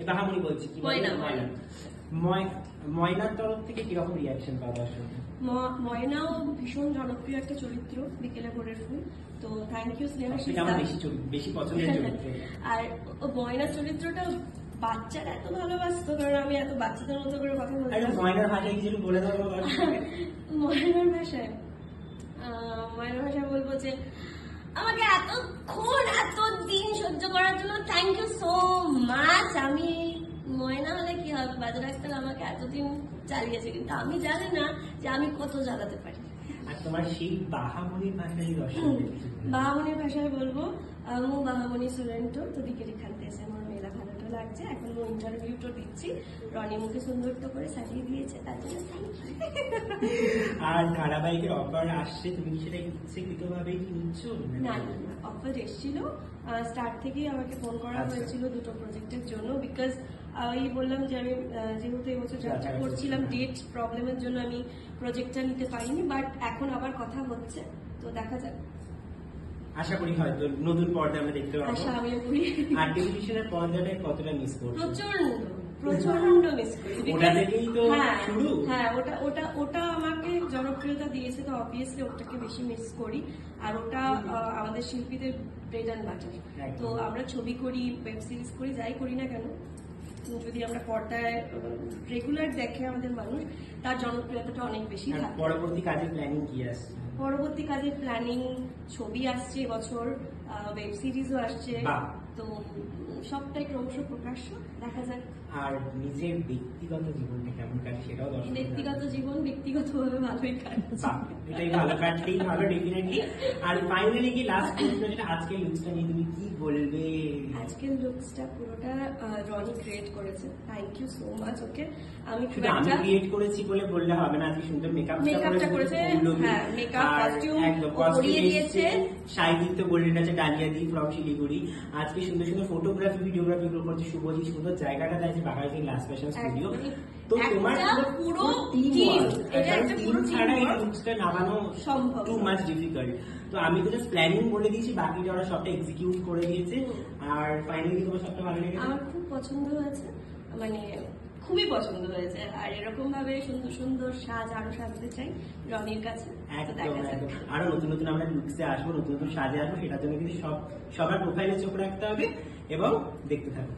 বাহামনি বলছি কি ময়নার তরফ থেকে কিরকম রিয়াকশন পাওয়া আসলে? ময়নাও ভীষণ জনপ্রিয় একটা চরিত্র, বিকেলে ভোরের ফুল। তো থ্যাংক ইউ স্নেহা। বেশি পছন্দের চরিত্র। আর ময়নার চরিত্রটা বাচ্চারা এত ভালোবাসতো, কারণ আমি এত বাচ্চাদের মতো করে কথা বলতাম। ময়নার ভাষায় কিছু বলে দেবো। ময়নার ভাষায় বলবো যে আমাকে এতদিন সহ্য করার জন্য থ্যাংক ইউ সো মাচ। আমি ময়না হলে কি হবে, বাজে ডাক্তার আমাকে এতদিন চালিয়েছে, কিন্তু আমি জানি না যে আমি কত জ্বালাতে পারি। আর তোমার সেই বাহামনির ভাষায় বাহামনির ভাষায় বলবো মু বাহামনি সুরেন্টো তো দিকে খানতে এসে আমার মেলা ভালোটা লাগছে। এখন ইন্টারভিউটা দিচ্ছি, রনি মুখে সুন্দর তো করে সাজিয়ে দিয়েছে, তার জন্য থ্যাংক ইউ। আর ধারাবাহিকের অফার আসছে, তুমি কি সেটা ইচ্ছাকৃতভাবে নিচ্ছ? না, অফার এসেছিল, স্টার্ট থেকেই আমাকে ফোন করা হয়েছিল দুটো প্রজেক্টের জন্য। বিকজ এই বললাম যে আমি যেহেতু এবছর যাত্রা করছিলাম, ডেট প্রবলেমের জন্য আমি প্রজেক্টটা নিতে পারিনি, বাট এখন আবার কথা হচ্ছে, তো দেখা যাক। আশা করি হয়তো নতুন পর্দা আমরা দেখতে পাবো। আশা আমিও করি। আর টেলিভিশনের পর্দাটা কতটা মিস করছো? প্রচন্ড মিস করি। ওটা থেকেই তো শুরু। হ্যাঁ, ওটা আমাকে জনপ্রিয়তা দিয়েছে, তো অবভিয়াসলি ওটাকে বেশি মিস করি। আর ওটা আমাদের শিল্পীদের ব্রেড অ্যান্ড বাটার। তো আমরা ছবি করি, ওয়েব সিরিজ করি, যাই করি না কেন, যদি আমরা পর্দায় রেগুলার দেখে আমাদের মানুষ, তার জনপ্রিয়তাটা অনেক বেশি থাকে। পরবর্তী কাজের প্ল্যানিং কি আছে? পরবর্তী কাজের প্ল্যানিং, ছবি আসছে এবছর, ওয়েব সিরিজও আসছে, তো সবটাই ক্রমশ প্রকাশ্য, দেখা যাক। আর নিজের ব্যক্তিগত জীবনটা কেমন কাটে সেটাও দর্শক। ব্যক্তিগত জীবন ব্যক্তিগতভাবে ভালোই কাটছে, এটাই ভালো কাটলেই ভালো, ডেফিনেটলি। আর ফাইনালি কি লাস্ট প্রশ্ন, যেটা আজকের লুকসটা নিয়ে তুমি কি বলবে? আজকের লুকসটা পুরোটা রনি ক্রিয়েট করেছে, thank you so much okay. আমি ক্রিয়েট করেছি বলে বললে হবে না, আজকে সুন্দর মেকআপটা করেছে, হ্যাঁ মেকআপ কস্টিউম পরিয়ে দিয়েছে, সাহিত্য গোল্ডেন আছে, ডালিয়া দি ফ্রম শিলিগুড়ি। আজকে সুন্দর সুন্দর ফটোগ্রাফি ভিডিওগ্রাফি গুলো করছে শুভজি, সুন্দর জায়গাটা আছে বাঘাইতে লাস্ট ফ্যাশন স্টুডিও। তো তোমার পুরো টিম, এটা একটা পুরো ছাড়া এই লুকসটা নামানো সম্ভব, টু মাচ ডিফিকাল্ট। তো আমি তো জাস্ট প্ল্যানিং বলে দিয়েছি, বাকি যারা সবটা এক্সিকিউট করে দিয়েছে। আর ফাইনালি তোমার সবটা ভালো লেগেছে? আমার খুব পছন্দ হয়েছে, মানে খুবই পছন্দ হয়েছে। আর এরকম ভাবে সুন্দর সুন্দর সাজ আরো সাজতে চাই রনির কাছে। আরো নতুন নতুন আমরা লুকসে আসবো, নতুন নতুন সাজে আসবো, সেটার জন্য কিন্তু সবার প্রোফাইলে চোখ রাখতে হবে এবং দেখতে থাকবো।